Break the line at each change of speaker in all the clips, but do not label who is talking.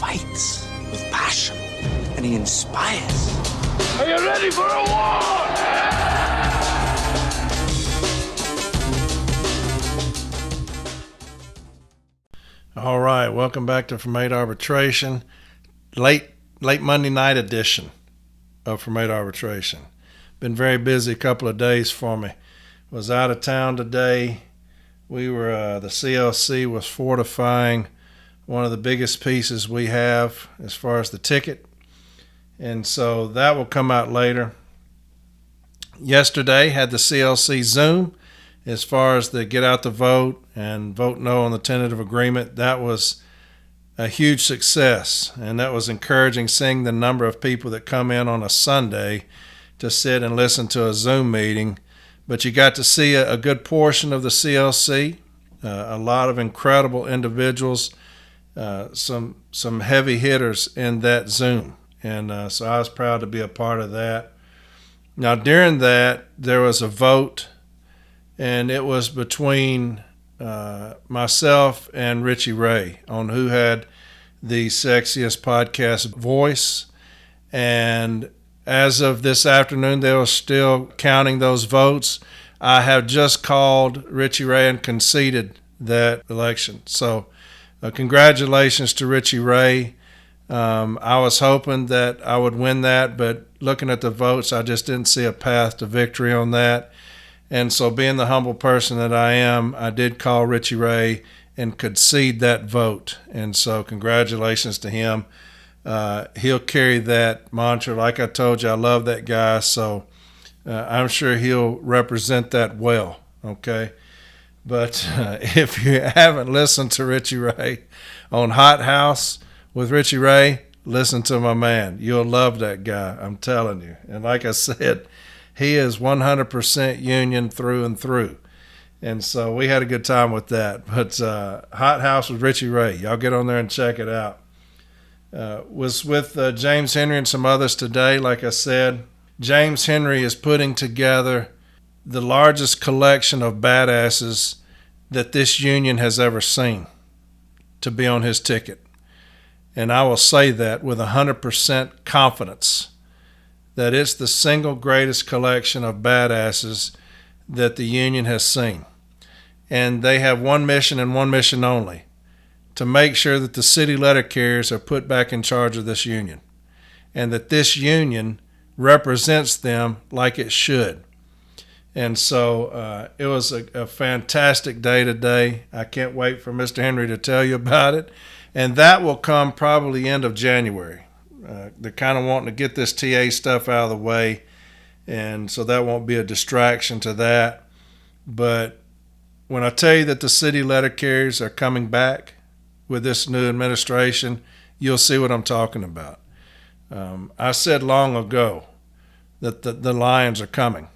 fights with passion, and he inspires.
Are you ready for a war?
All right, welcome back to From 8 Arbitration, late Monday night edition of From 8 Arbitration. Been very busy a couple of days for me. Was out of town today. We were the CLC was fortifying one of the biggest pieces we have as far as the ticket, and so that will come out later. Yesterday had the CLC Zoom as far as the get out the vote and vote no on the tentative agreement. That was a huge success, and that was encouraging, seeing the number of people that come in on a Sunday to sit and listen to a Zoom meeting. But you got to see a good portion of the CLC, a lot of incredible individuals, some heavy hitters in that Zoom, and so I was proud to be a part of that. Now during that, there was a vote, and it was between myself and Richie Ray on who had the sexiest podcast voice. And as of this afternoon, they were still counting those votes. I have just called Richie Ray and conceded that election. So congratulations to Richie Ray. I was hoping that I would win that, but looking at the votes, I just didn't see a path to victory on that. And so being the humble person that I am, I did call Richie Ray and concede that vote. And so congratulations to him. He'll carry that mantra. Like I told you, I love that guy. So I'm sure he'll represent that well. Okay. But if you haven't listened to Richie Ray on Hot House with Richie Ray, listen to my man. You'll love that guy. I'm telling you. And like I said, he is 100% union through and through. And so we had a good time with that. But Hot House with Richie Ray, y'all get on there and check it out. Was with James Henry and some others today. Like I said, James Henry is putting together the largest collection of badasses that this union has ever seen to be on his ticket. And I will say that with 100% confidence, that it's the single greatest collection of badasses that the union has seen. And they have one mission and one mission only: to make sure that the city letter carriers are put back in charge of this union, and that this union represents them like it should. And so it was a fantastic day today. I can't wait for Mr. Henry to tell you about it. And that will come probably end of January. They're kind of wanting to get this TA stuff out of the way, and so that won't be a distraction to that. But when I tell you that the city letter carriers are coming back with this new administration, you'll see what I'm talking about. I said long ago that the Lions are coming.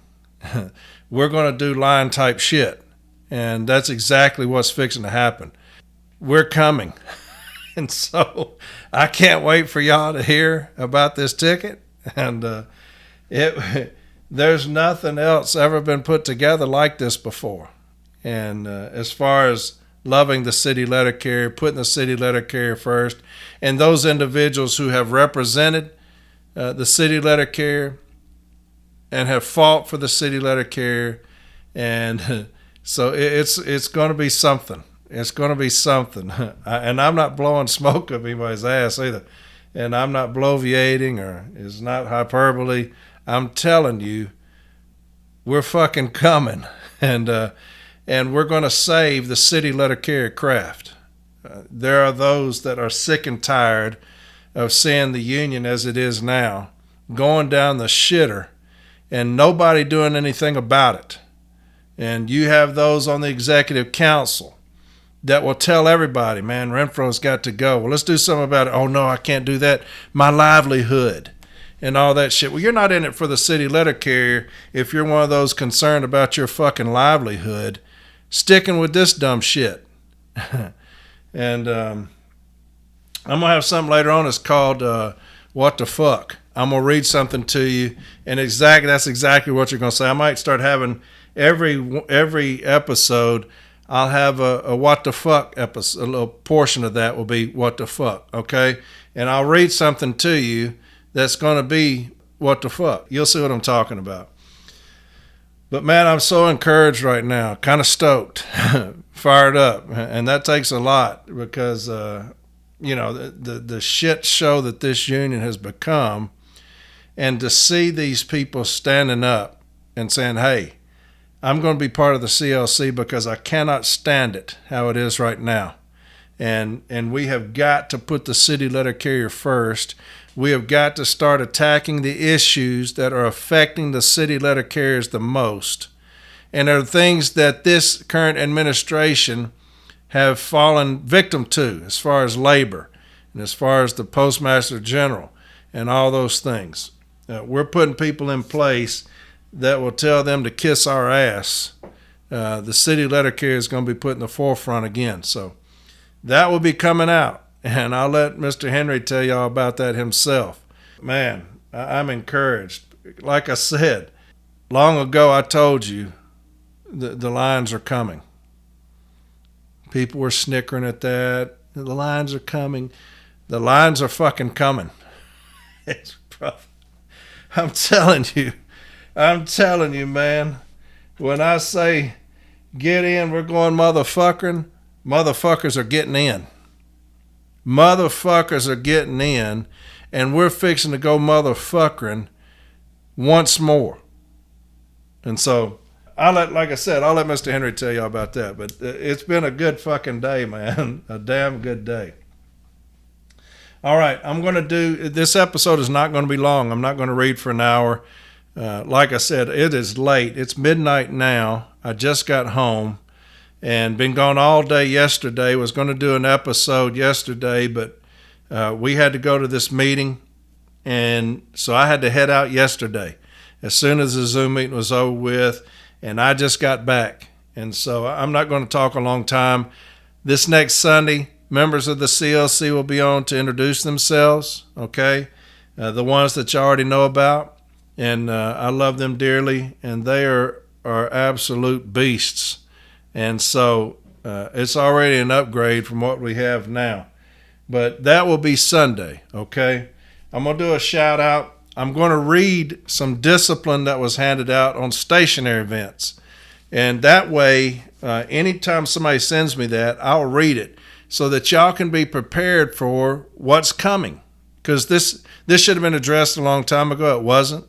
We're going to do lion type shit, and that's exactly what's fixing to happen. We're coming. And so I can't wait for y'all to hear about this ticket. And there's nothing else ever been put together like this before. And as far as loving the city letter carrier, putting the city letter carrier first, and those individuals who have represented the city letter carrier and have fought for the city letter carrier. And so it's going to be something. It's going to be something. And I'm not blowing smoke up anybody's ass either. And I'm not bloviating, or it's not hyperbole. I'm telling you, we're fucking coming. And we're going to save the city letter carrier craft. There are those that are sick and tired of seeing the union as it is now, going down the shitter, and nobody doing anything about it. And you have those on the executive council that will tell everybody, man, Renfro's got to go. Well, let's do something about it. Oh, no, I can't do that. My livelihood and all that shit. Well, you're not in it for the city letter carrier if you're one of those concerned about your fucking livelihood, sticking with this dumb shit. And I'm going to have something later on that's called What the Fuck. I'm going to read something to you, and that's exactly what you're going to say. I might start having every episode, I'll have a what the fuck episode. A little portion of that will be what the fuck, okay? And I'll read something to you that's going to be what the fuck. You'll see what I'm talking about. But man, I'm so encouraged right now, kind of stoked, fired up, and that takes a lot because the shit show that this union has become, and to see these people standing up and saying, "Hey, I'm going to be part of the CLC because I cannot stand it how it is right now," and we have got to put the city letter carrier first. We have got to start attacking the issues that are affecting the city letter carriers the most. And are things that this current administration have fallen victim to as far as labor and as far as the Postmaster General and all those things. We're putting people in place that will tell them to kiss our ass. The city letter carrier is going to be put in the forefront again. So that will be coming out. And I'll let Mr. Henry tell y'all about that himself. Man, I'm encouraged. Like I said, long ago I told you the lines are coming. People were snickering at that. The lines are coming. The lines are fucking coming. It's rough. I'm telling you, man. When I say get in, we're going motherfuckering, motherfuckers are getting in. Motherfuckers are getting in, and we're fixing to go motherfuckering once more. And so, like I said, I'll let Mr. Henry tell y'all about that. But it's been a good fucking day, man. A damn good day. All right, this episode is not going to be long. I'm not going to read for an hour. Like I said, it is late. It's midnight now. I just got home. And been gone all day yesterday. Was going to do an episode yesterday, but we had to go to this meeting, and so I had to head out yesterday as soon as the Zoom meeting was over with, and I just got back. And so I'm not going to talk a long time. This next Sunday, members of the CLC will be on to introduce themselves, okay? The ones that you already know about, and I love them dearly, and they are absolute beasts. And so it's already an upgrade from what we have now. But that will be Sunday, okay? I'm going to do a shout out. I'm going to read some discipline that was handed out on stationary events. And that way, anytime somebody sends me that, I'll read it so that y'all can be prepared for what's coming. Because this should have been addressed a long time ago. It wasn't.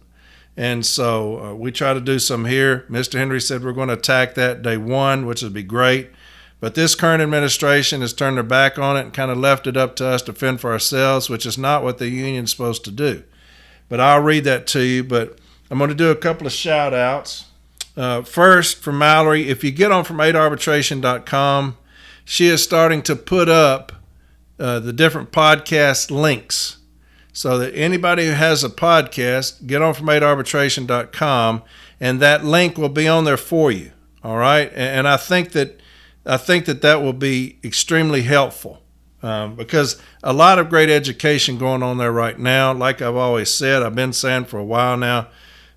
And so we try to do some here. Mr. Henry said we're going to attack that day one, which would be great. But this current administration has turned their back on it and kind of left it up to us to fend for ourselves, which is not what the union's supposed to do. But I'll read that to you. But I'm going to do a couple of shout outs. First, from Mallory, if you get on from 8arbitration.com, she is starting to put up the different podcast links. So that anybody who has a podcast, get on from 8arbitration.com, and that link will be on there for you. All right, and I think that will be extremely helpful because a lot of great education going on there right now. Like I've always said, I've been saying for a while now,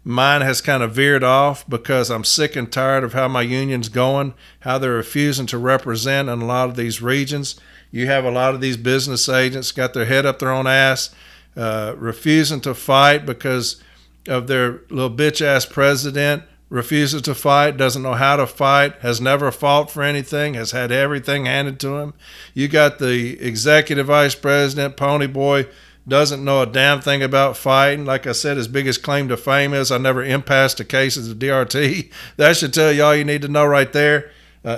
mine has kind of veered off because I'm sick and tired of how my union's going, how they're refusing to represent in a lot of these regions. You have a lot of these business agents got their head up their own ass. Refusing to fight because of their little bitch-ass president, refuses to fight, doesn't know how to fight, has never fought for anything, has had everything handed to him. You got the executive vice president, Pony Boy, doesn't know a damn thing about fighting. Like I said, his biggest claim to fame is I never impassed a case of the DRT. That should tell you all you need to know right there.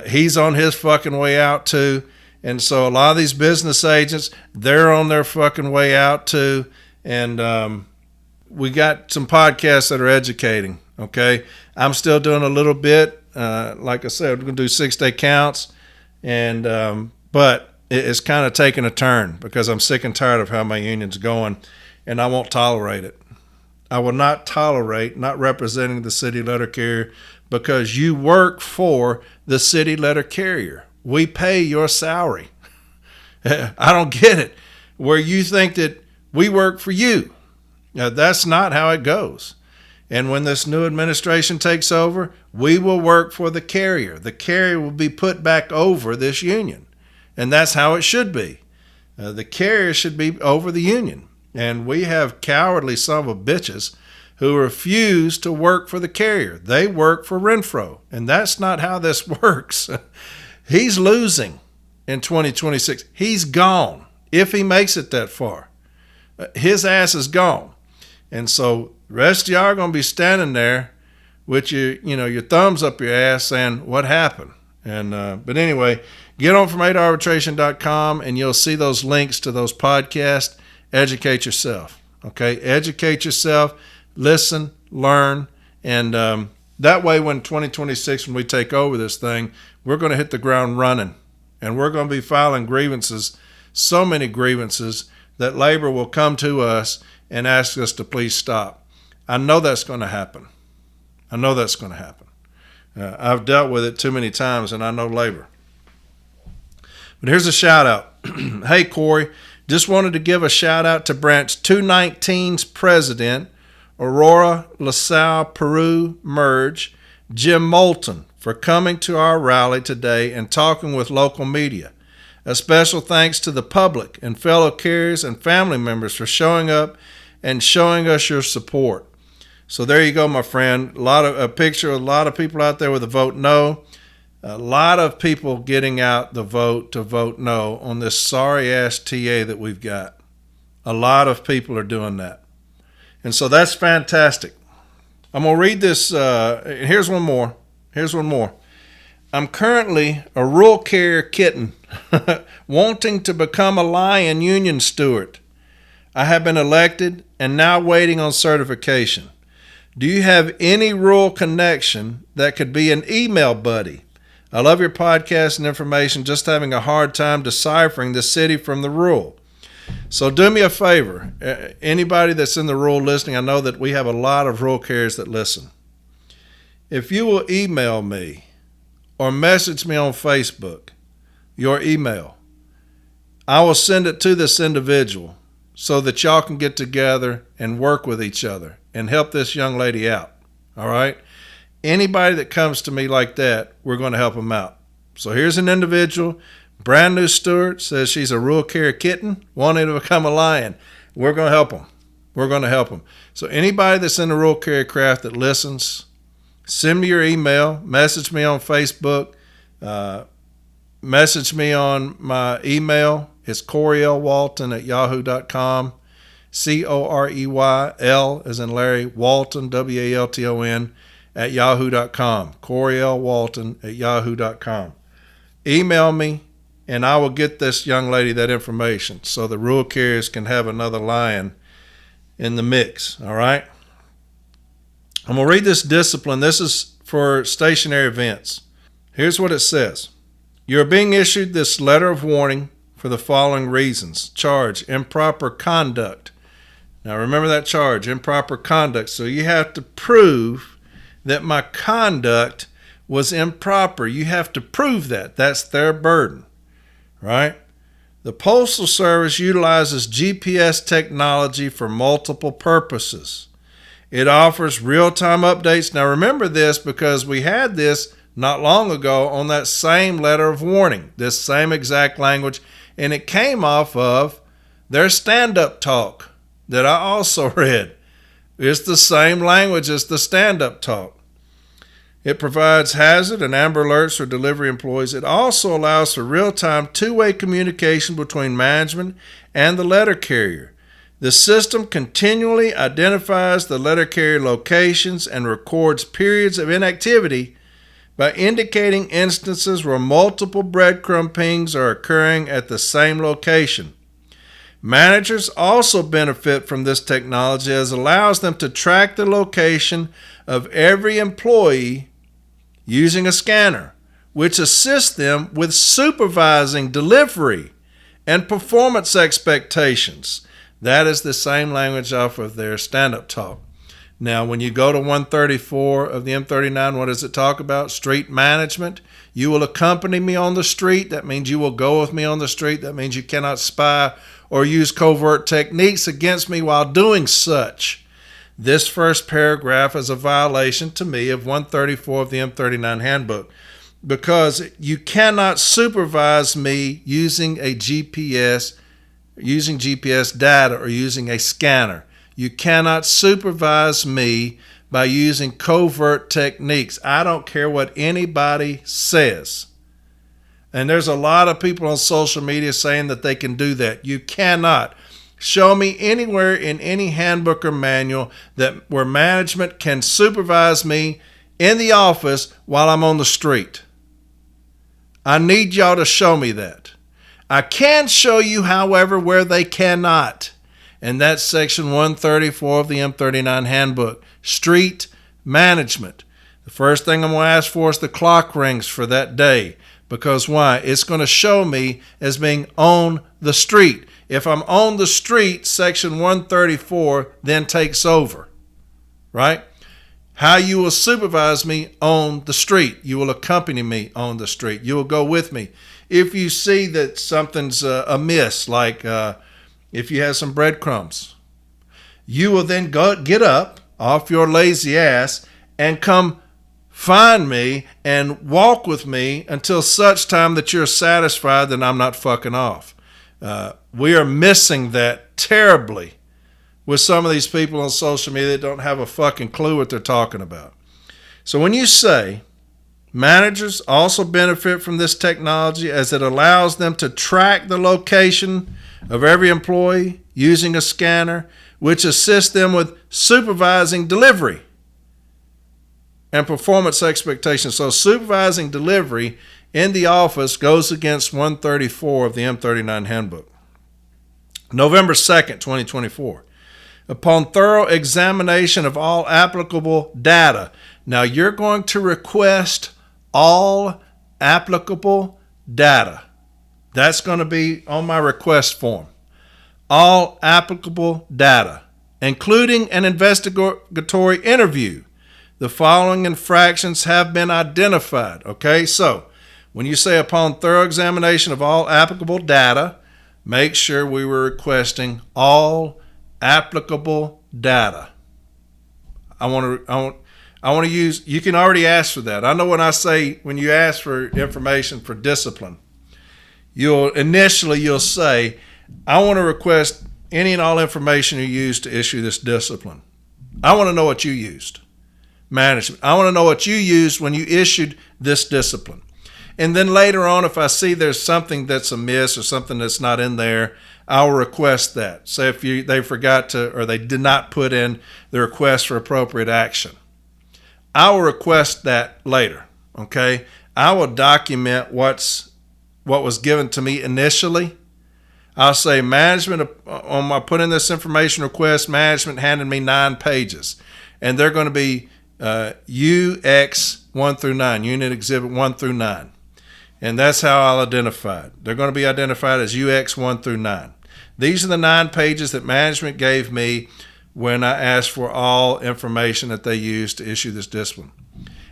He's on his fucking way out too. And so a lot of these business agents, they're on their fucking way out too. And we got some podcasts that are educating, okay? I'm still doing a little bit. Like I said, we're going to do 6-day counts. But it's kind of taking a turn because I'm sick and tired of how my union's going, and I won't tolerate it. I will not tolerate not representing the city letter carrier because you work for the city letter carrier. We pay your salary. I don't get it. Where you think that we work for you. Now, that's not how it goes. And when this new administration takes over, we will work for the carrier. The carrier will be put back over this union. And that's how it should be. The carrier should be over the union. And we have cowardly son of a bitches who refuse to work for the carrier. They work for Renfro. And that's not how this works. He's losing in 2026. He's gone if he makes it that far. His ass is gone. And so the rest of y'all are going to be standing there with your thumbs up your ass saying, what happened? And but anyway, get on from 8arbitration.com and you'll see those links to those podcasts. Educate yourself. Okay? Educate yourself. Listen, learn, and that way when 2026, when we take over this thing, we're going to hit the ground running. And we're going to be filing grievances, so many grievances, that labor will come to us and ask us to please stop. I know that's going to happen. I've dealt with it too many times, and I know labor. But here's a shout out. Hey, Corey, just wanted to give a shout out to Branch 219's president, Aurora, LaSalle, Peru, Merge, Jim Moulton, for coming to our rally today and talking with local media. A special thanks to the public and fellow carriers and family members for showing up and showing us your support. So there you go, my friend. A picture of a lot of people out there with a vote no. A lot of people getting out the vote to vote no on this sorry-ass TA that we've got. A lot of people are doing that. And so that's fantastic. I'm going to read this. Here's one more. I'm currently a rural carrier kitten wanting to become a lion union steward. I have been elected and now waiting on certification. Do you have any rural connection that could be an email buddy? I love your podcast and information, just having a hard time deciphering the city from the rural. So do me a favor, anybody that's in the rural listening, I know that we have a lot of rural carriers that listen. If you will email me or message me on Facebook, your email, I will send it to this individual so that y'all can get together and work with each other and help this young lady out, all right? Anybody that comes to me like that, we're going to help them out. So here's an individual, brand new steward, says she's a rural carrier kitten, wanting to become a lion. We're going to help them. So anybody that's in the rural carrier craft that listens, send me your email, message me on Facebook, message me on my email. It's CoreyLWalton@yahoo.com. COREYL as in Larry, Walton, WALTON @yahoo.com. CoreyLWalton@yahoo.com. Email me, and I will get this young lady that information so the rural carriers can have another lion in the mix, all right? I'm going to read this discipline. This is for stationary events. Here's what it says. You are being issued this letter of warning for the following reasons. Charge, improper conduct. Now remember that charge, improper conduct. So you have to prove that my conduct was improper. You have to prove that. That's their burden, right? The Postal Service utilizes GPS technology for multiple purposes. It offers real-time updates. Now remember this because we had this not long ago on that same letter of warning, this same exact language, and it came off of their stand-up talk that I also read. It's the same language as the stand-up talk. It provides hazard and amber alerts for delivery employees. It also allows for real-time two-way communication between management and the letter carrier. The system continually identifies the letter carrier locations and records periods of inactivity by indicating instances where multiple breadcrumb pings are occurring at the same location. Managers also benefit from this technology as it allows them to track the location of every employee using a scanner, which assists them with supervising delivery and performance expectations. That is the same language off of their stand-up talk. Now, when you go to 134 of the M39, what does it talk about? Street management. You will accompany me on the street. That means you will go with me on the street. That means you cannot spy or use covert techniques against me while doing such. This first paragraph is a violation to me of 134 of the M39 handbook, because you cannot supervise me using GPS data or using a scanner. You cannot supervise me by using covert techniques. I don't care what anybody says. And there's a lot of people on social media saying that they can do that. You cannot. Show me anywhere in any handbook or manual where management can supervise me in the office while I'm on the street. I need y'all to show me that. I can show you, however, where they cannot. And that's section 134 of the M39 handbook. Street management. The first thing I'm going to ask for is the clock rings for that day. Because why? It's going to show me as being on the street. If I'm on the street, section 134 then takes over, right? How you will supervise me on the street. You will accompany me on the street. You will go with me. If you see that something's amiss, like if you have some breadcrumbs, you will then get up off your lazy ass and come find me and walk with me until such time that you're satisfied that I'm not fucking off. We are missing that terribly with some of these people on social media that don't have a fucking clue what they're talking about. So when you say managers also benefit from this technology as it allows them to track the location of every employee using a scanner, which assists them with supervising delivery and performance expectations. So supervising delivery in the office goes against 134 of the M39 handbook. November 2nd, 2024. Upon thorough examination of all applicable data. Now you're going to request all applicable data. That's going to be on my request form. All applicable data, including an investigatory interview. The following infractions have been identified. Okay, so when you say upon thorough examination of all applicable data, make sure we were requesting all applicable data. I want to use, you can already ask for that. I know when you ask for information for discipline, you'll say, I want to request any and all information you used to issue this discipline. I want to know what you used. Management. I want to know what you used when you issued this discipline. And then later on, if I see there's something that's amiss or something that's not in there, I'll request that. Say if they forgot to, or they did not put in the request for appropriate action. I will request that later, okay? I will document what was given to me initially. I'll say management, on my put in this information request, management handed me 9 pages. And they're going to be UX 1 through 9, Unit Exhibit 1 through 9. And that's how I'll identify it. They're going to be identified as UX 1 through 9. These are the 9 pages that management gave me when I asked for all information that they used to issue this discipline.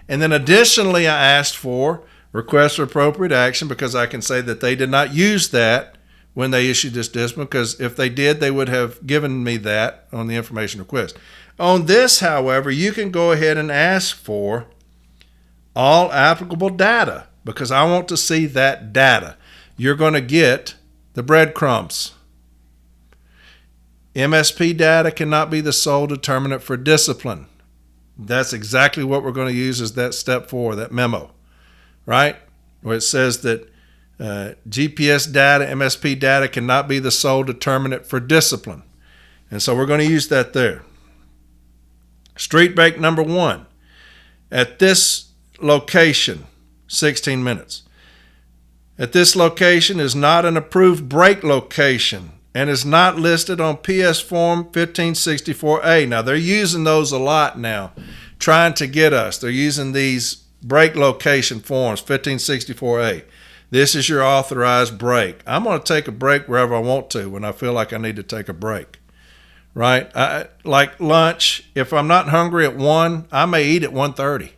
And then additionally, I asked for request for appropriate action because I can say that they did not use that when they issued this discipline, because if they did, they would have given me that on the information request. On this, however, you can go ahead and ask for all applicable data because I want to see that data. You're going to get the breadcrumbs. MSP data cannot be the sole determinant for discipline. That's exactly what we're going to use as that step 4, that memo, right? Where it says that GPS data, MSP data cannot be the sole determinant for discipline. And so we're going to use that there. Street break number 1. At this location, 16 minutes. At this location is not an approved break location and is not listed on PS Form 1564A. Now, they're using those a lot now, trying to get us. They're using these break location forms, 1564A. This is your authorized break. I'm going to take a break wherever I want to when I feel like I need to take a break, right? Like lunch, if I'm not hungry at 1, I may eat at 1:30.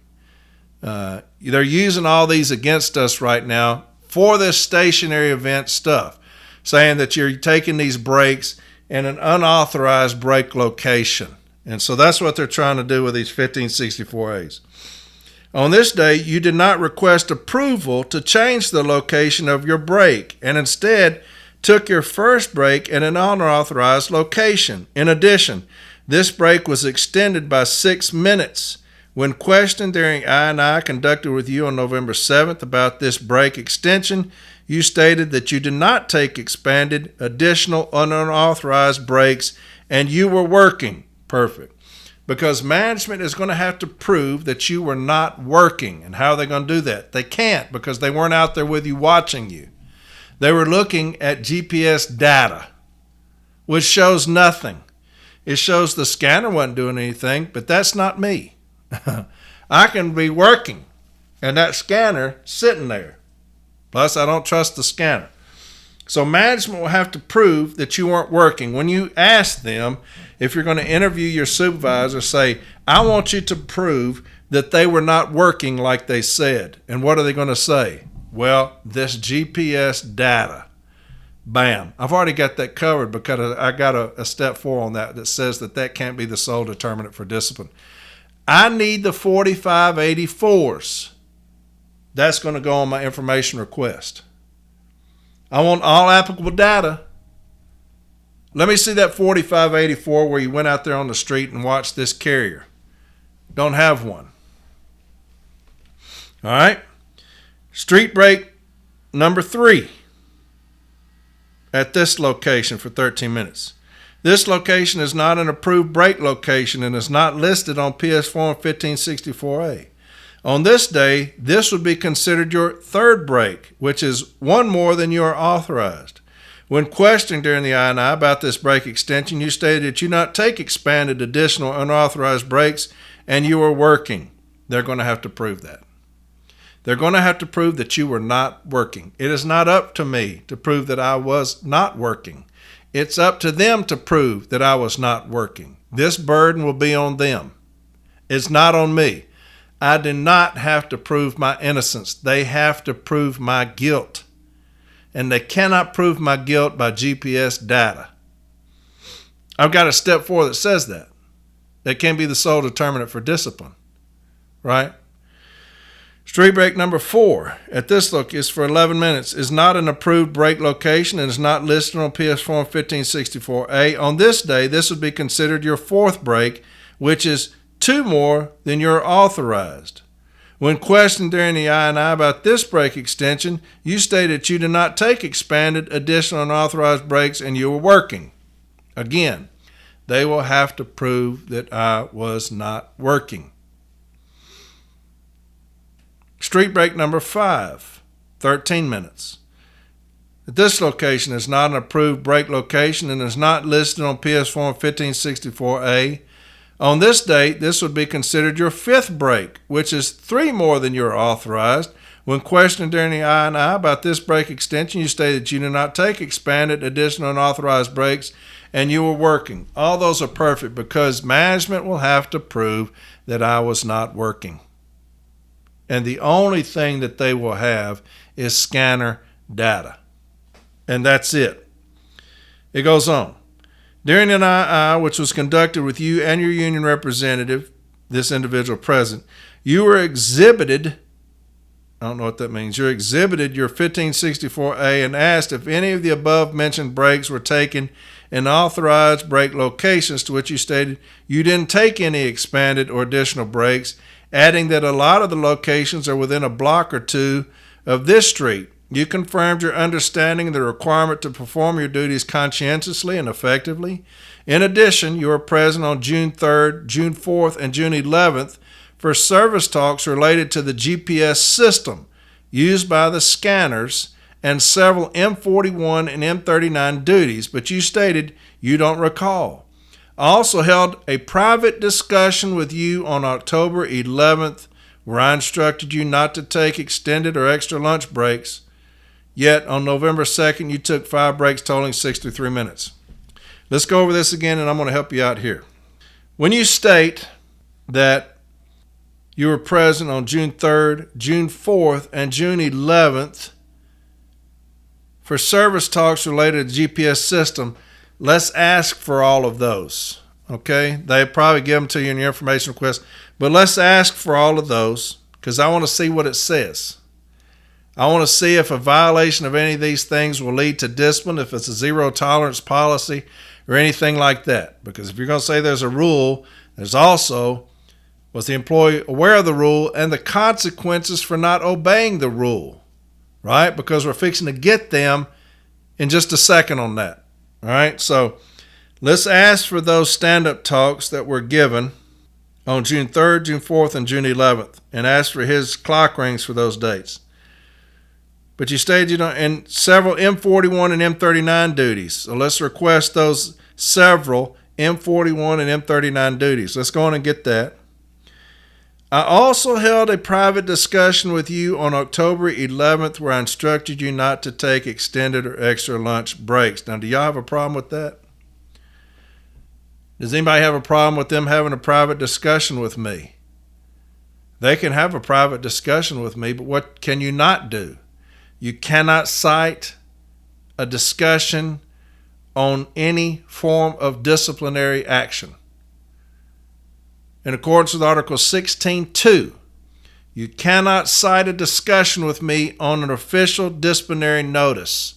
They're using all these against us right now for this stationary event stuff, saying that you're taking these breaks in an unauthorized break location. And so that's what they're trying to do with these 1564As. On this day, you did not request approval to change the location of your break, and instead took your first break in an unauthorized location. In addition, this break was extended by 6 minutes. When questioned during I&I conducted with you on November 7th about this break extension, you stated that you did not take expanded, additional, unauthorized breaks, and you were working. Perfect. Because management is going to have to prove that you were not working. And how are they going to do that? They can't, because they weren't out there with you watching you. They were looking at GPS data, which shows nothing. It shows the scanner wasn't doing anything, but that's not me. I can be working and that scanner sitting there. Plus, I don't trust the scanner. So management will have to prove that you weren't working. When you ask them, if you're going to interview your supervisor, say, I want you to prove that they were not working like they said. And what are they going to say? Well, this GPS data. Bam. I've already got that covered because I got a step 4 on that says that can't be the sole determinant for discipline. I need the 4584s. That's going to go on my information request. I want all applicable data. Let me see that 4584 where you went out there on the street and watched this carrier. Don't have one. All right. Street break number 3 at this location for 13 minutes. This location is not an approved break location and is not listed on PS Form 1564A. On this day, this would be considered your third break, which is one more than you are authorized. When questioned during the I&I about this break extension, you stated that you not take expanded, additional, unauthorized breaks, and you were working. They're going to have to prove that. They're going to have to prove that you were not working. It is not up to me to prove that I was not working. It's up to them to prove that I was not working. This burden will be on them. It's not on me. I do not have to prove my innocence. They have to prove my guilt. And they cannot prove my guilt by GPS data. I've got a step 4 that says that. That can be the sole determinant for discipline. Right? Street break number 4 at this location for 11 minutes is not an approved break location and is not listed on PS Form 1564A. On this day, this would be considered your fourth break, which is 2 more than you're authorized. When questioned during the I&I about this break extension, you stated you did not take expanded, additional, unauthorized breaks and you were working. Again, they will have to prove that I was not working. Street break number 5, 13 minutes. At this location is not an approved break location and is not listed on PS Form 1564A. On this date, this would be considered your fifth break, which is 3 more than you are authorized. When questioned during the I&I about this break extension, you stated you did not take expanded, additional, unauthorized breaks, and you were working. All those are perfect because management will have to prove that I was not working. And the only thing that they will have is scanner data. And that's it. It goes on. During an II, which was conducted with you and your union representative, this individual present, you were exhibited, I don't know what that means, you exhibited your 1564A and asked if any of the above mentioned breaks were taken in authorized break locations, to which you stated you didn't take any expanded or additional breaks, adding that a lot of the locations are within a block or 2 of this street. You confirmed your understanding of the requirement to perform your duties conscientiously and effectively. In addition, you were present on June 3rd, June 4th, and June 11th for service talks related to the GPS system used by the scanners and several M41 and M39 duties, but you stated you don't recall. I also held a private discussion with you on October 11th where I instructed you not to take extended or extra lunch breaks. Yet on November 2nd, you took 5 breaks totaling 63 minutes. Let's go over this again, and I'm going to help you out here. When you state that you were present on June 3rd, June 4th, and June 11th for service talks related to the GPS system, let's ask for all of those. Okay, they probably give them to you in your information request. But let's ask for all of those because I want to see what it says. I want to see if a violation of any of these things will lead to discipline, if it's a zero tolerance policy or anything like that. Because if you're going to say there's a rule, there's also, was the employee aware of the rule and the consequences for not obeying the rule, right? Because we're fixing to get them in just a second on that, all right? So let's ask for those stand-up talks that were given on June 3rd, June 4th, and June 11th, and ask for his clock rings for those dates. But you stated, and several M41 and M39 duties. So let's request those several M41 and M39 duties. Let's go on and get that. I also held a private discussion with you on October 11th where I instructed you not to take extended or extra lunch breaks. Now, do y'all have a problem with that? Does anybody have a problem with them having a private discussion with me? They can have a private discussion with me, but what can you not do? You cannot cite a discussion on any form of disciplinary action. In accordance with Article 16.2, you cannot cite a discussion with me on an official disciplinary notice.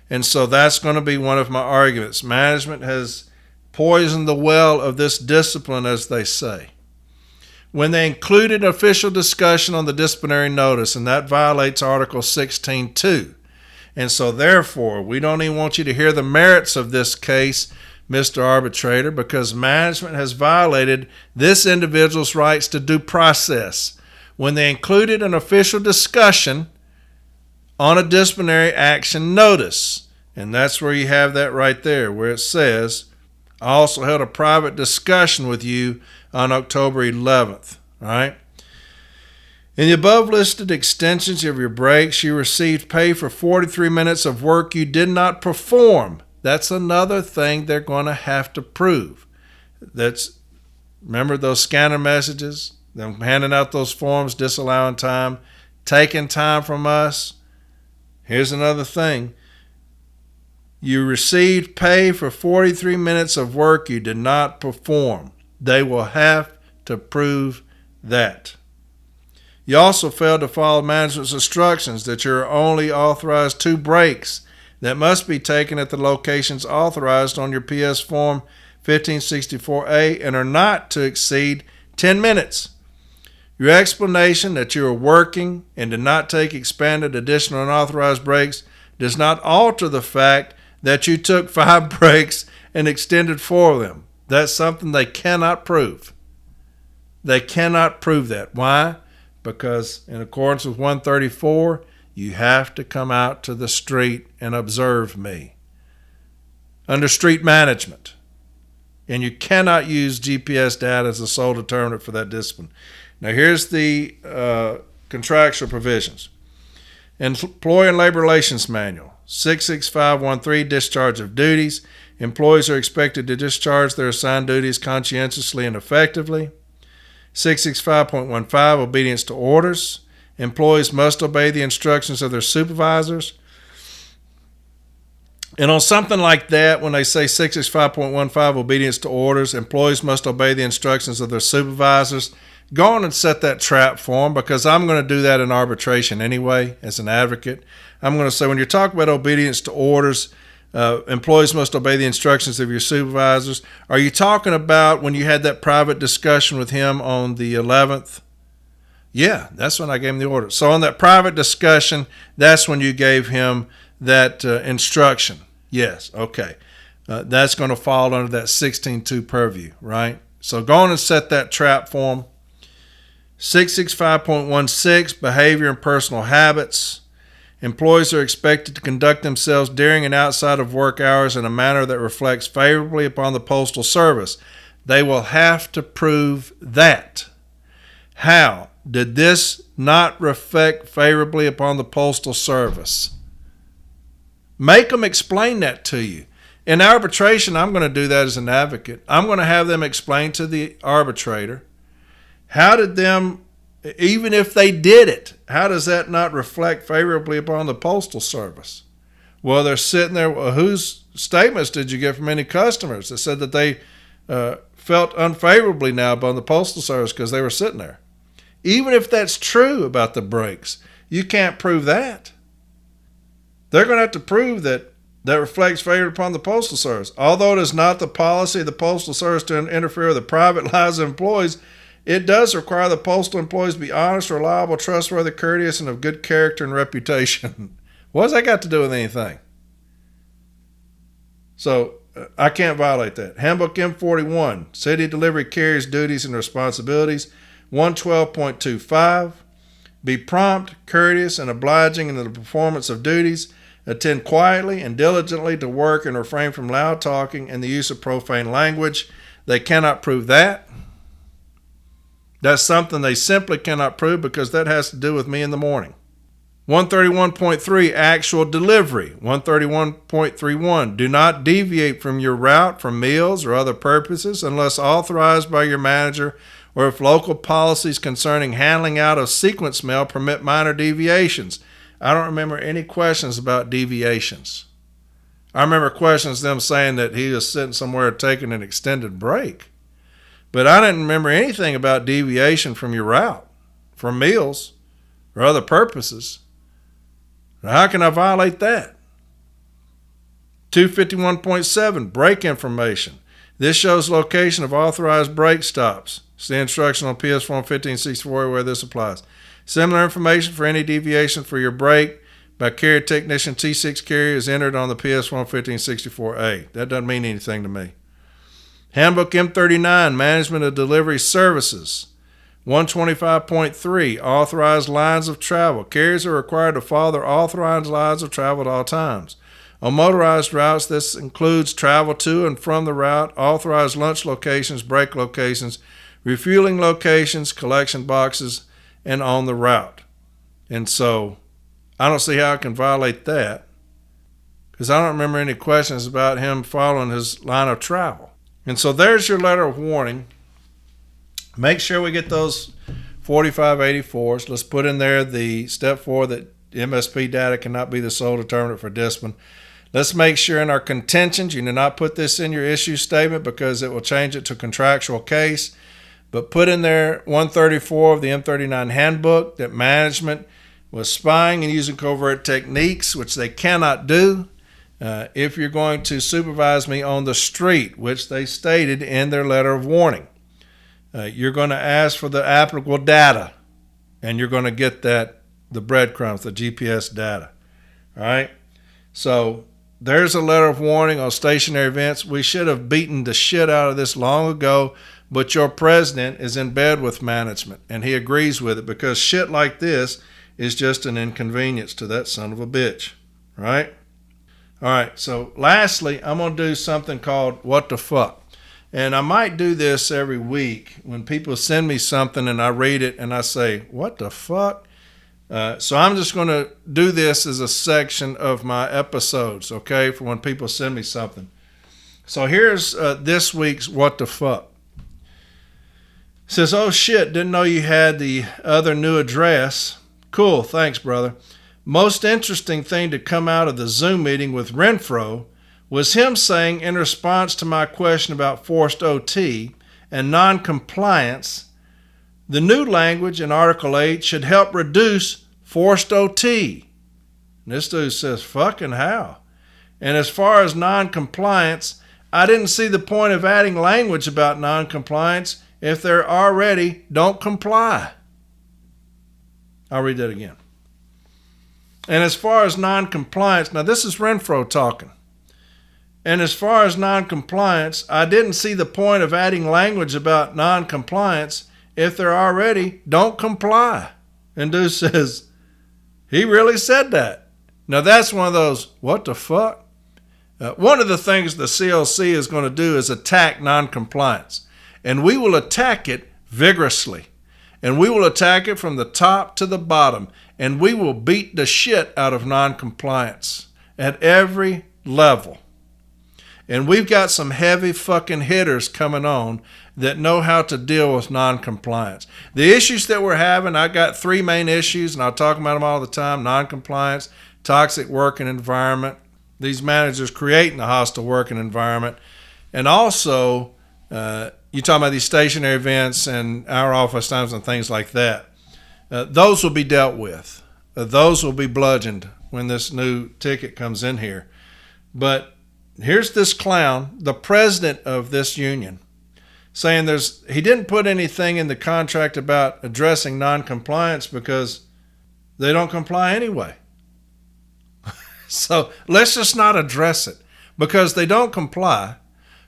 And so that's going to be one of my arguments. Management has poisoned the well of this discipline, as they say, when they included an official discussion on the disciplinary notice, and that violates Article 16.2. And so therefore, we don't even want you to hear the merits of this case, Mr. Arbitrator, because management has violated this individual's rights to due process when they included an official discussion on a disciplinary action notice. And that's where you have that right there, where it says, I also held a private discussion with you on October 11th. All right. In the above listed extensions of your breaks, you received pay for 43 minutes of work you did not perform. That's another thing they're going to have to prove. Remember those scanner messages, them handing out those forms, disallowing time, taking time from us. Here's another thing. You received pay for 43 minutes of work you did not perform. They will have to prove that. You also failed to follow management's instructions that you're only authorized 2 breaks that must be taken at the locations authorized on your PS Form 1564A and are not to exceed 10 minutes. Your explanation that you are working and did not take expanded, additional, and unauthorized breaks does not alter the fact that you took 5 breaks and extended 4 of them. That's something they cannot prove. They cannot prove that. Why? Because in accordance with 134, you have to come out to the street and observe me under street management. And you cannot use GPS data as the sole determinant for that discipline. Now here's the contractual provisions. Employee and Labor Relations Manual, 66513, discharge of duties. Employees are expected to discharge their assigned duties conscientiously and effectively. 665.15, obedience to orders. Employees must obey the instructions of their supervisors. And on something like that, when they say 665.15, obedience to orders, employees must obey the instructions of their supervisors, go on and set that trap for them, because I'm going to do that in arbitration anyway as an advocate. I'm going to say when you're talking about obedience to orders, employees must obey the instructions of your supervisors. Are you talking about when you had that private discussion with him on the 11th? Yeah, that's when I gave him the order. So on that private discussion, that's when you gave him that instruction. Yes, okay. That's going to fall under that 16.2 purview, right? So go on and set that trap for him. 665.16, behavior and personal habits. Employees are expected to conduct themselves during and outside of work hours in a manner that reflects favorably upon the Postal Service. They will have to prove that. How did this not reflect favorably upon the Postal Service? Make them explain that to you. In arbitration, I'm going to do that as an advocate. I'm going to have them explain to the arbitrator, how did them, even if they did it, how does that not reflect favorably upon the Postal Service? Well, they're sitting there, well, whose statements did you get from any customers that said that they felt unfavorably now upon the Postal Service because they were sitting there. Even if that's true about the breaks, you can't prove that. They're going to have to prove that reflects favor upon the Postal Service. Although it is not the policy of the Postal Service to interfere with the private lives of employees, it does require the postal employees to be honest, reliable, trustworthy, courteous, and of good character and reputation. What has that got to do with anything? So I can't violate that. Handbook M41, City Delivery Carriers Duties and Responsibilities, 112.25. Be prompt, courteous, and obliging in the performance of duties. Attend quietly and diligently to work and refrain from loud talking and the use of profane language. They cannot prove that. That's something they simply cannot prove because that has to do with me in the morning. 131.3, actual delivery. 131.31, do not deviate from your route for meals or other purposes unless authorized by your manager or if local policies concerning handling out of sequence mail permit minor deviations. I don't remember any questions about deviations. I remember questions them saying that he was sitting somewhere taking an extended break. But I didn't remember anything about deviation from your route for meals or other purposes. How can I violate that? 251.7, break information. This shows location of authorized brake stops. It's the instruction on PS Form 1564 where this applies. Similar information for any deviation for your brake by carrier technician T6 carrier is entered on the PS Form 1564A. That doesn't mean anything to me. Handbook M39, Management of Delivery Services. 125.3, authorized lines of travel. Carriers are required to follow their authorized lines of travel at all times. On motorized routes, this includes travel to and from the route, authorized lunch locations, break locations, refueling locations, collection boxes, and on the route. And so I don't see how I can violate that because I don't remember any questions about him following his line of travel. And so there's your letter of warning. Make sure we get those 4584s. Let's put in there the step 4 that MSP data cannot be the sole determinant for discipline. Let's make sure in our contentions, you do not put this in your issue statement because it will change it to contractual case. But put in there 134 of the M39 handbook that management was spying and using covert techniques, which they cannot do. If you're going to supervise me on the street, which they stated in their letter of warning, you're going to ask for the applicable data, and you're going to get that, the breadcrumbs, the GPS data. All right? So there's a letter of warning on stationary events. We should have beaten the shit out of this long ago, but your president is in bed with management, and he agrees with it because shit like this is just an inconvenience to that son of a bitch. Right? All right, so lastly, I'm going to do something called What the Fuck. And I might do this every week when people send me something and I read it and I say, what the fuck? So I'm just going to do this as a section of my episodes, okay, for when people send me something. So here's this week's What the Fuck. It says, oh shit, didn't know you had the other new address. Cool, thanks, brother. Most interesting thing to come out of the Zoom meeting with Renfro was him saying in response to my question about forced OT and non-compliance, the new language in Article 8 should help reduce forced OT. And this dude says, fucking how? And as far as non-compliance, I didn't see the point of adding language about non-compliance if they already don't comply. I'll read that again. And as far as non-compliance, now this is Renfro talking. And as far as non-compliance, I didn't see the point of adding language about non-compliance if they already don't comply. And dude says, he really said that. Now that's one of those, what the fuck? One of the things the CLC is going to do is attack non-compliance. And we will attack it vigorously. And we will attack it from the top to the bottom. And we will beat the shit out of non-compliance at every level. And we've got some heavy fucking hitters coming on that know how to deal with non-compliance. The issues that we're having, I got 3 main issues, and I'll talk about them all the time. Non-compliance, toxic working environment, these managers creating a hostile working environment, and also You talking about these stationary events and hour office times and things like that. Those will be dealt with. Those will be bludgeoned when this new ticket comes in here. But here's this clown, the president of this union, saying he didn't put anything in the contract about addressing non-compliance because they don't comply anyway. So let's just not address it because they don't comply.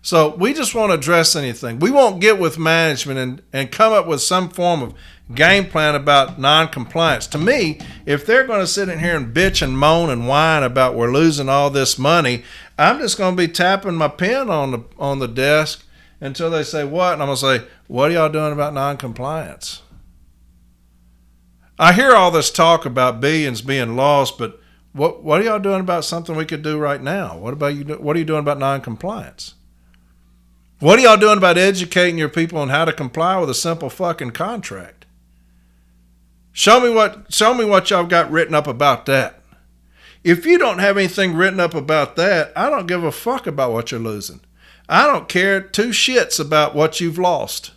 So we just won't address anything. We won't get with management and come up with some form of game plan about non-compliance. To me, if they're going to sit in here and bitch and moan and whine about we're losing all this money, I'm just going to be tapping my pen on the desk until they say what, and I'm going to say, what are y'all doing about non-compliance? I hear all this talk about billions being lost, but what are y'all doing about something we could do right now? What are you doing about non-compliance? What are y'all doing about educating your people on how to comply with a simple fucking contract? Show me what y'all got written up about that. If you don't have anything written up about that, I don't give a fuck about what you're losing. I don't care two shits about what you've lost.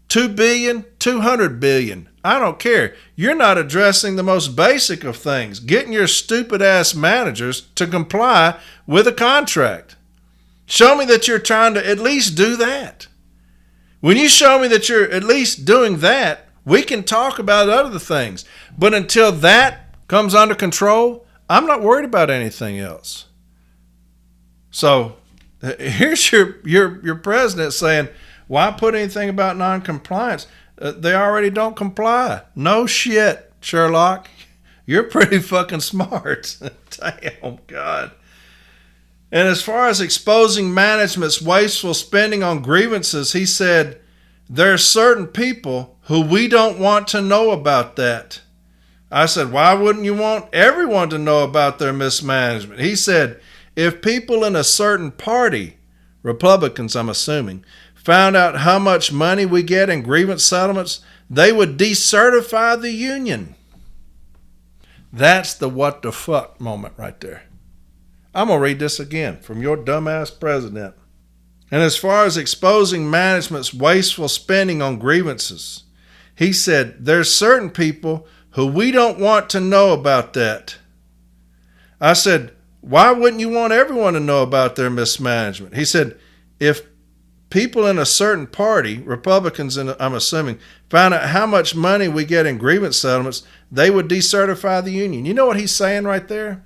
2 billion, 200 billion. I don't care. You're not addressing the most basic of things, getting your stupid ass managers to comply with a contract. Show me that you're trying to at least do that. When you show me that you're at least doing that, we can talk about other things. But until that comes under control, I'm not worried about anything else. So here's your president saying, why put anything about non-compliance? They already don't comply. No shit, Sherlock. You're pretty fucking smart. Damn, God. And as far as exposing management's wasteful spending on grievances, he said, there are certain people who we don't want to know about that. I said, why wouldn't you want everyone to know about their mismanagement? He said, if people in a certain party, Republicans I'm assuming, found out how much money we get in grievance settlements, they would decertify the union. That's the what the fuck moment right there. I'm going to read this again from your dumbass president. And as far as exposing management's wasteful spending on grievances, he said, there's certain people who we don't want to know about that. I said, why wouldn't you want everyone to know about their mismanagement? He said, if people in a certain party, Republicans I'm assuming, found out how much money we get in grievance settlements, they would decertify the union. You know what he's saying right there?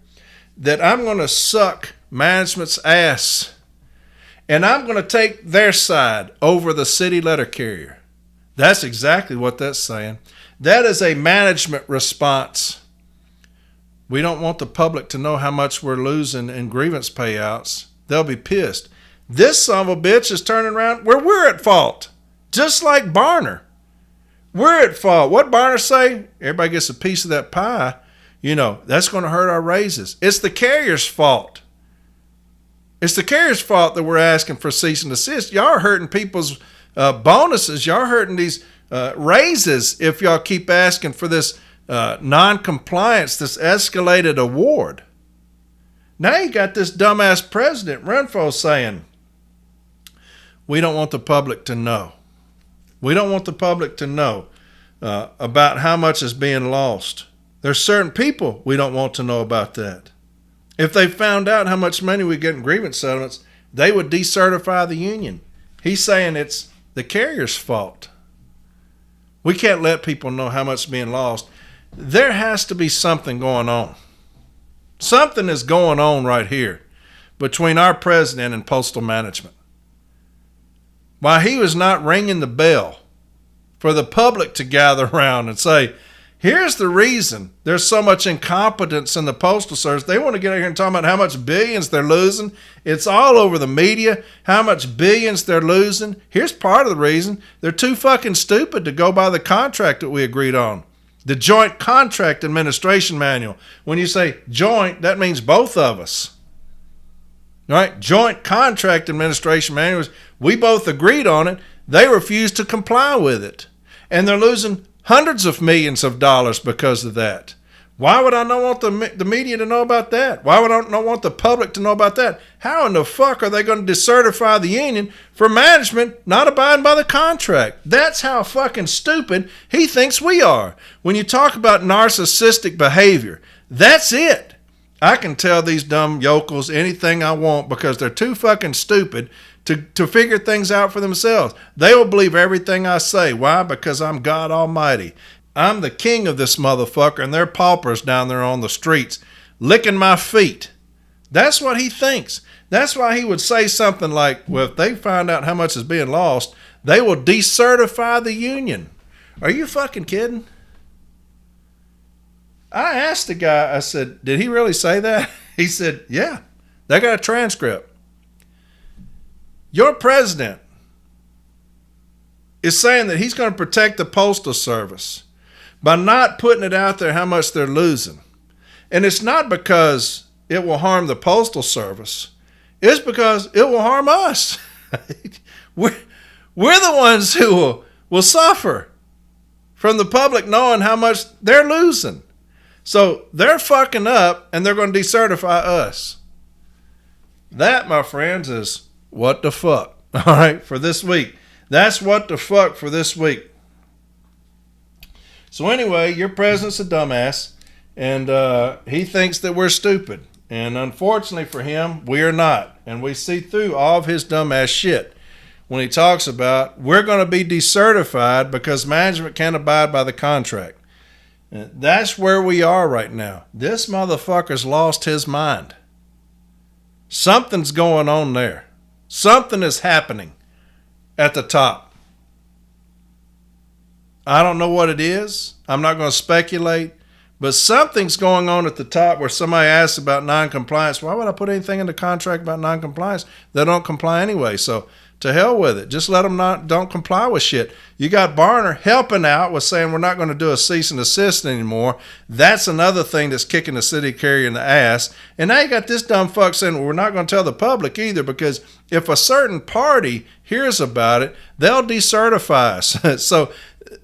That I'm going to suck management's ass and I'm going to take their side over the city letter carrier. That's exactly what that's saying. That is a management response. We don't want the public to know how much we're losing in grievance payouts. They'll be pissed. This son of a bitch is turning around where we're at fault. Just like Barner. We're at fault. What Barner say? Everybody gets a piece of that pie. You know, that's going to hurt our raises. It's the carrier's fault. It's the carrier's fault that we're asking for cease and desist. Y'all are hurting people's bonuses. Y'all are hurting these raises if y'all keep asking for this non-compliance, this escalated award. Now you got this dumbass president, Renfro, saying, we don't want the public to know. We don't want the public to know about how much is being lost. There's certain people we don't want to know about that. If they found out how much money we get in grievance settlements, they would decertify the union. He's saying it's the carrier's fault. We can't let people know how much is being lost. There has to be something going on. Something is going on right here between our president and postal management. Why he was not ringing the bell for the public to gather around and say, here's the reason there's so much incompetence in the Postal Service. They want to get out here and talk about how much billions they're losing. It's all over the media, how much billions they're losing. Here's part of the reason. They're too fucking stupid to go by the contract that we agreed on. The Joint Contract Administration Manual. When you say joint, that means both of us. Right? Joint Contract Administration Manual. We both agreed on it. They refused to comply with it. And they're losing hundreds of millions of dollars because of that. Why would I not want the media to know about that? Why would I not want the public to know about that? How in the fuck are they going to decertify the union for management not abiding by the contract? That's how fucking stupid he thinks we are. When you talk about narcissistic behavior, that's it. I can tell these dumb yokels anything I want because they're too fucking stupid to figure things out for themselves. They will believe everything I say. Why? Because I'm God Almighty. I'm the king of this motherfucker, and they're paupers down there on the streets licking my feet. That's what he thinks. That's why he would say something like, well, if they find out how much is being lost, they will decertify the union. Are you fucking kidding? I asked the guy, I said, did he really say that? He said, yeah, they got a transcript. Your president is saying that he's going to protect the Postal Service by not putting it out there how much they're losing. And it's not because it will harm the Postal Service. It's because it will harm us. We're the ones who will suffer from the public knowing how much they're losing. So they're fucking up and they're going to decertify us. That, my friends, is what the fuck. All right, for this week. That's what the fuck for this week. So anyway, your president's a dumbass, and he thinks that we're stupid. And unfortunately for him, we are not. And we see through all of his dumbass shit when he talks about we're going to be decertified because management can't abide by the contract. And that's where we are right now. This motherfucker's lost his mind. Something's going on there. Something is happening at the top. I don't know what it is. I'm not going to speculate. But something's going on at the top where somebody asks about noncompliance. Why would I put anything in the contract about noncompliance? They don't comply anyway. So to hell with it. Just let them don't comply with shit. You got Barner helping out with saying we're not going to do a cease and desist anymore. That's another thing that's kicking the city carrier in the ass. And now you got this dumb fuck saying, well, we're not going to tell the public either because if a certain party hears about it, they'll decertify us. So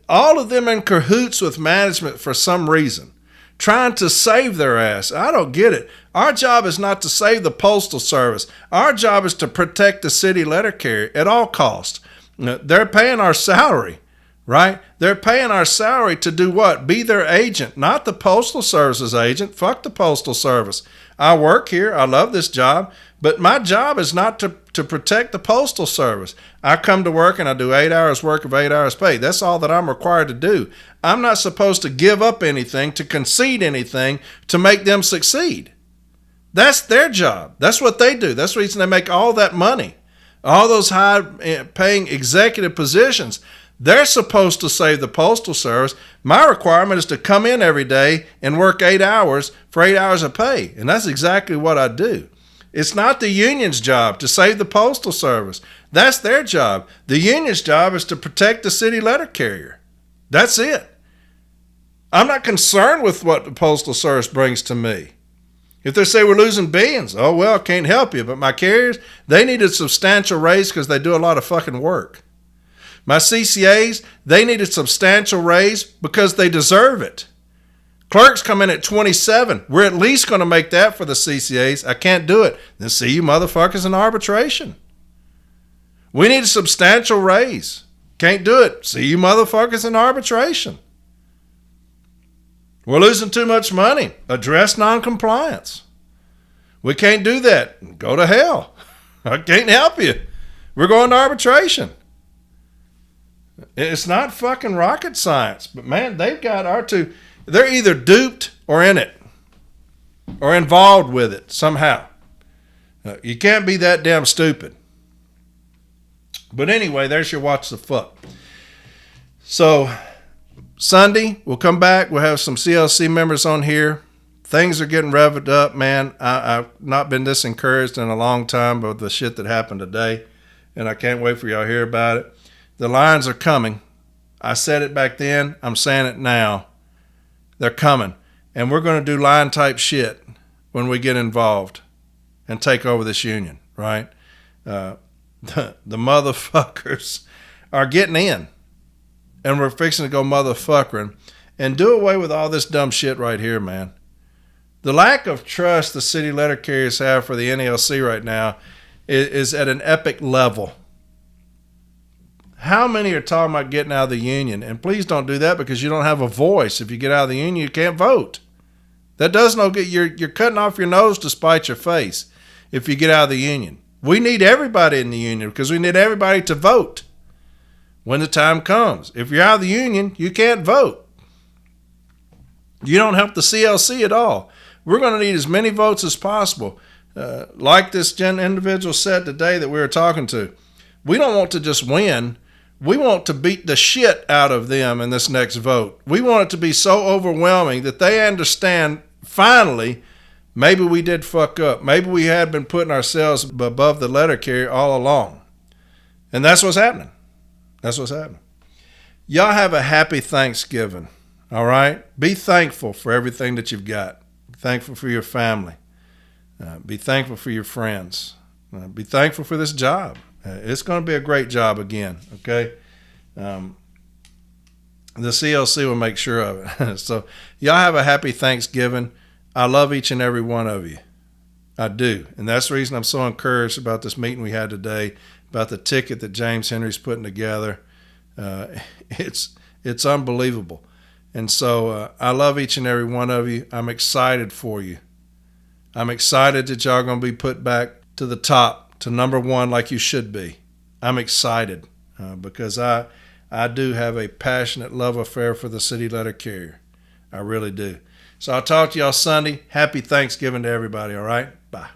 all of them in cahoots with management for some reason, trying to save their ass. I don't get it. Our job is not to save the Postal Service. Our job is to protect the city letter carrier at all costs. They're paying our salary, right? They're paying our salary to do what? Be their agent, not the Postal Service's agent. Fuck the Postal Service. I work here. I love this job. But my job is not to protect the Postal Service. I come to work and I do 8 hours work of 8 hours pay. That's all that I'm required to do. I'm not supposed to give up anything, to concede anything, to make them succeed. That's their job. That's what they do. That's the reason they make all that money. All those high-paying executive positions. They're supposed to save the Postal Service. My requirement is to come in every day and work 8 hours for 8 hours of pay. And that's exactly what I do. It's not the union's job to save the Postal Service. That's their job. The union's job is to protect the city letter carrier. That's it. I'm not concerned with what the Postal Service brings to me. If they say we're losing billions, oh, well, I can't help you. But my carriers, they need a substantial raise because they do a lot of fucking work. My CCAs, they need a substantial raise because they deserve it. Clerks come in at 27. We're at least going to make that for the CCAs. I can't do it. Then see you motherfuckers in arbitration. We need a substantial raise. Can't do it. See you motherfuckers in arbitration. We're losing too much money. Address noncompliance. We can't do that. Go to hell. I can't help you. We're going to arbitration. It's not fucking rocket science. But man, they've got our two. They're either duped or in it. Or involved with it somehow. You can't be that damn stupid. But anyway, there's your watch the fuck. So Sunday, we'll come back. We'll have some CLC members on here. Things are getting revved up, man. I've not been this encouraged in a long time with the shit that happened today. And I can't wait for y'all to hear about it. The lines are coming. I said it back then. I'm saying it now. They're coming. And we're going to do line type shit when we get involved and take over this union, right? The motherfuckers are getting in. And we're fixing to go motherfuckering. and do away with all this dumb shit right here, man. The lack of trust the city letter carriers have for the NLC right now is at an epic level. How many are talking about getting out of the union? And please don't do that, because you don't have a voice. If you get out of the union, you can't vote. That does no good. You're cutting off your nose to spite your face if you get out of the union. We need everybody in the union because we need everybody to vote when the time comes. If you're out of the union, you can't vote. You don't help the CLC at all. We're going to need as many votes as possible. Like this individual said today that we were talking to, we don't want to just win. We want to beat the shit out of them in this next vote. We want it to be so overwhelming that they understand, finally, maybe we did fuck up. Maybe we had been putting ourselves above the letter carrier all along. And that's what's happening. That's what's happening. Y'all have a happy Thanksgiving, all right? Be thankful for everything that you've got. Be thankful for your family. Be thankful for your friends. Be thankful for this job. It's going to be a great job again, okay? The CLC will make sure of it. So y'all have a happy Thanksgiving. I love each and every one of you. I do. And that's the reason I'm so encouraged about this meeting we had today, about the ticket that James Henry's putting together. It's unbelievable. And so I love each and every one of you. I'm excited for you. I'm excited that y'all are going to be put back to the top, to number one, like you should be. I'm excited because I do have a passionate love affair for the city letter carrier. I really do. So I'll talk to y'all Sunday. Happy Thanksgiving to everybody, all right? Bye.